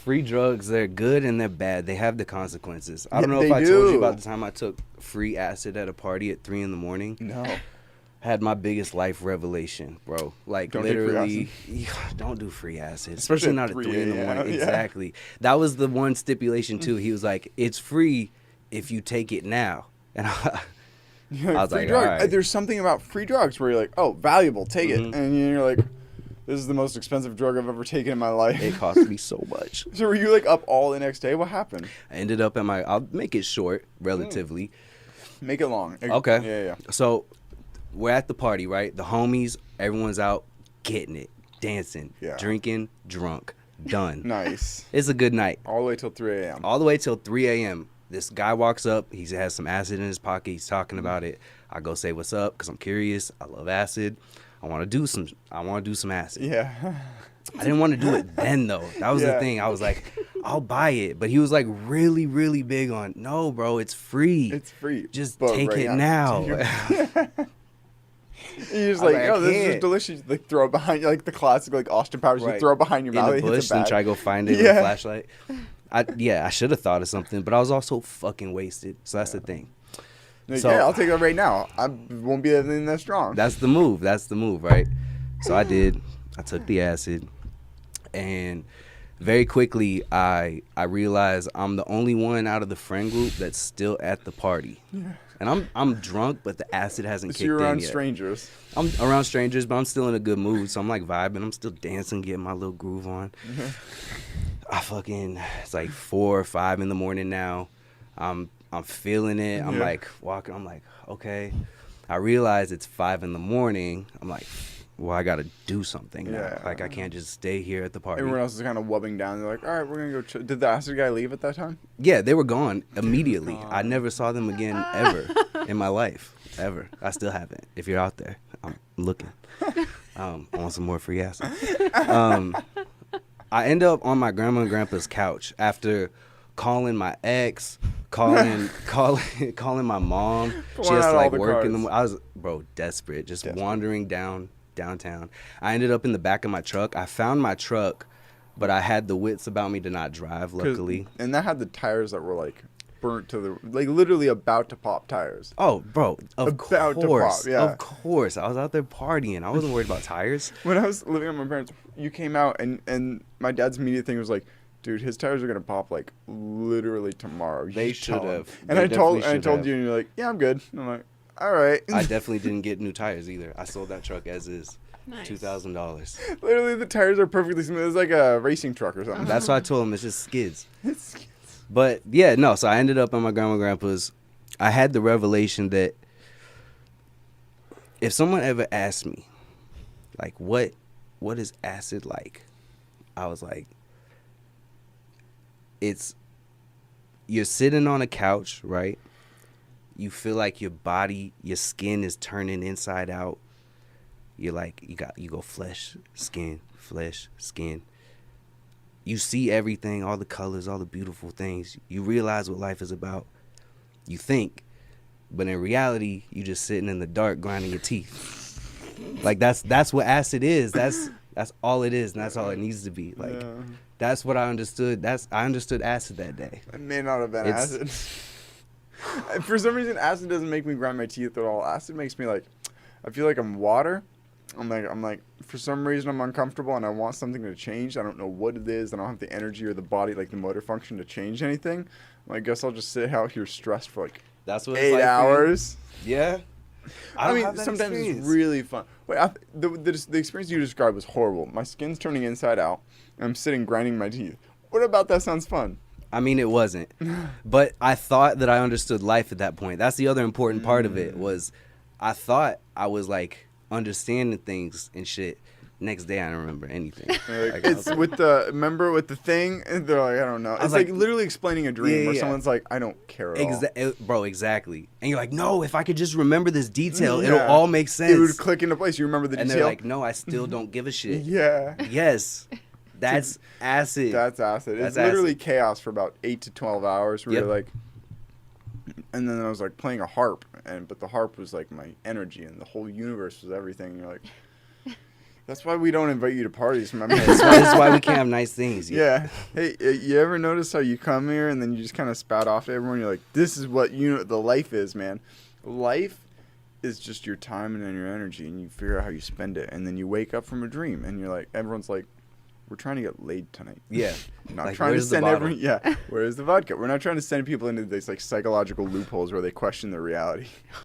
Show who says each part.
Speaker 1: free drugs, they're good and they're bad. They have the consequences. I don't know
Speaker 2: they
Speaker 1: if I told you
Speaker 2: do.
Speaker 1: about the time I took free acid at a party at 3 a.m.
Speaker 2: No.
Speaker 1: Had my biggest life revelation, bro. Like,
Speaker 2: Don't do free
Speaker 1: literally, don't do free acid,
Speaker 2: Especially
Speaker 1: especially not
Speaker 2: at
Speaker 1: at
Speaker 2: 3
Speaker 1: 3 in the morning.
Speaker 2: a.m., yeah.
Speaker 1: Exactly. That was the one stipulation too. He was like, "It's free if you take it now," and I was
Speaker 2: free
Speaker 1: like,
Speaker 2: drug.
Speaker 1: "All right."
Speaker 2: There's something about free drugs where you're like, oh, valuable, take it, and you're like, this is the most expensive drug I've ever taken in my life.
Speaker 1: It cost me so much.
Speaker 2: So were you like up all the next day? What happened?
Speaker 1: I ended up at my. I'll make it short, relatively.
Speaker 2: Make it long.
Speaker 1: Okay.
Speaker 2: Yeah.
Speaker 1: So we're at the party, right? The homies, everyone's out getting it, dancing, drinking, drunk, done.
Speaker 2: Nice.
Speaker 1: It's a good night.
Speaker 2: All the way till 3 a.m.
Speaker 1: All the way till 3 a.m. This guy walks up. He has some acid in his pocket. He's talking about it. I go say what's up because I'm curious. I love acid. I want to do some acid.
Speaker 2: Yeah.
Speaker 1: I didn't want to do it then though. That was the thing. I was like, I'll buy it. But he was like really, really big on, no, bro, it's free.
Speaker 2: It's free.
Speaker 1: Just take it now.
Speaker 2: You're just like, oh, this is delicious. Like, throw it behind you, like the classic, like Austin Powers. You throw it behind your mouth.
Speaker 1: In a bush and try to go find it with a flashlight. I should have thought of something, but I was also fucking wasted. So that's the thing.
Speaker 2: Like,
Speaker 1: So,
Speaker 2: yeah, I'll take that right now. I won't be anything that strong.
Speaker 1: That's the move, right? So I did. I took the acid, and very quickly I realized I'm the only one out of the friend group that's still at the party. Yeah. And I'm drunk, but the acid hasn't kicked in yet.
Speaker 2: You're around strangers.
Speaker 1: I'm around strangers, but I'm still in a good mood. So I'm like vibing. I'm still dancing, getting my little groove on. It's like 4 or 5 in the morning now. I'm feeling it. I'm like walking. I'm like, okay. I realize it's 5 in the morning. I'm like, well, I got to do something now.
Speaker 2: Yeah.
Speaker 1: Like, I can't just stay here at the party.
Speaker 2: Everyone else is kind of wubbing down. They're like, all right, we're going to go. Did the acid guy leave at that time?
Speaker 1: Yeah, they were gone immediately. I never saw them again ever in my life. Ever. I still haven't. If you're out there, I'm looking. I want some more free acid. I end up on my grandma and grandpa's couch after calling my ex, calling my mom, just like working. I was, bro, desperate, just wandering downtown. I ended up in the back of my truck. I found my truck, but I had the wits about me to not drive, luckily.
Speaker 2: And that had the tires that were like burnt to the, like literally about to pop tires.
Speaker 1: Oh, bro, of
Speaker 2: about
Speaker 1: course.
Speaker 2: To pop, yeah.
Speaker 1: Of course. I was out there partying. I wasn't worried about tires.
Speaker 2: When I was living with my parents, you came out and my dad's immediate thing was like, dude, his tires are going to pop like literally tomorrow.
Speaker 1: They should have.
Speaker 2: And I told you and you're like, yeah, I'm good. And I'm like, all right.
Speaker 1: I definitely didn't get new tires either. I sold that truck as is. Nice. $2,000.
Speaker 2: Literally, the tires are perfectly smooth. It's like a racing truck or something.
Speaker 1: That's why I told him it's just skids.
Speaker 2: It's skids.
Speaker 1: But yeah, no. So I ended up at my grandma and grandpa's. I had the revelation that if someone ever asked me, like, what is acid like? I was like, you're sitting on a couch, right? You feel like your skin is turning inside out. You're like, you go flesh, skin. You see everything, all the colors, all the beautiful things. You realize what life is about. You think, but in reality, you just sitting in the dark grinding your teeth. Like that's what acid is. That's all it is, and that's all it needs to be. Like that's what I understood. I understood acid that day.
Speaker 2: It may not have been acid. For some reason, acid doesn't make me grind my teeth at all. Acid makes me like, I feel like I'm water. I'm like, for some reason I'm uncomfortable and I want something to change. I don't know what it is. I don't have the energy or the body, like the motor function to change anything. I guess I'll just sit out here stressed for like
Speaker 1: That's what
Speaker 2: 8 hours.
Speaker 1: Yeah.
Speaker 2: I mean, sometimes it's really fun. Wait, the experience you described was horrible. My skin's turning inside out and I'm sitting grinding my teeth. What about that sounds fun?
Speaker 1: I mean, it wasn't. But I thought that I understood life at that point. That's the other important part of it was I thought I was like understanding things and shit. Next day, I don't remember anything.
Speaker 2: Like, it's with the thing, and they're like, I don't know. It's like literally explaining a dream where someone's like, I don't care at all.
Speaker 1: Bro, exactly. And you're like, no, if I could just remember this detail, it'll all make sense.
Speaker 2: It would click into place. You remember the detail?
Speaker 1: And they're like, no, I still don't give a shit.
Speaker 2: Yeah.
Speaker 1: Yes. That's acid.
Speaker 2: That's acid. It's literally chaos for about 8 to 12 hours. Where you're like, and then I was like playing a harp, but the harp was like my energy, and the whole universe was everything. And you're like, That's why we don't invite you to parties, my
Speaker 1: This
Speaker 2: man.
Speaker 1: is why we can't have nice things.
Speaker 2: Yeah. Hey, you ever notice how you come here and then you just kind of spout off to everyone? You're like, this is what the life is, man. Life is just your time and then your energy, and you figure out how you spend it, and then you wake up from a dream, and you're like, everyone's like, we're trying to get laid tonight.
Speaker 1: Yeah.
Speaker 2: Not
Speaker 1: Like,
Speaker 2: trying to
Speaker 1: where's the
Speaker 2: send
Speaker 1: bottle?
Speaker 2: where's the vodka? We're not trying to send people into these like psychological loopholes where they question their reality.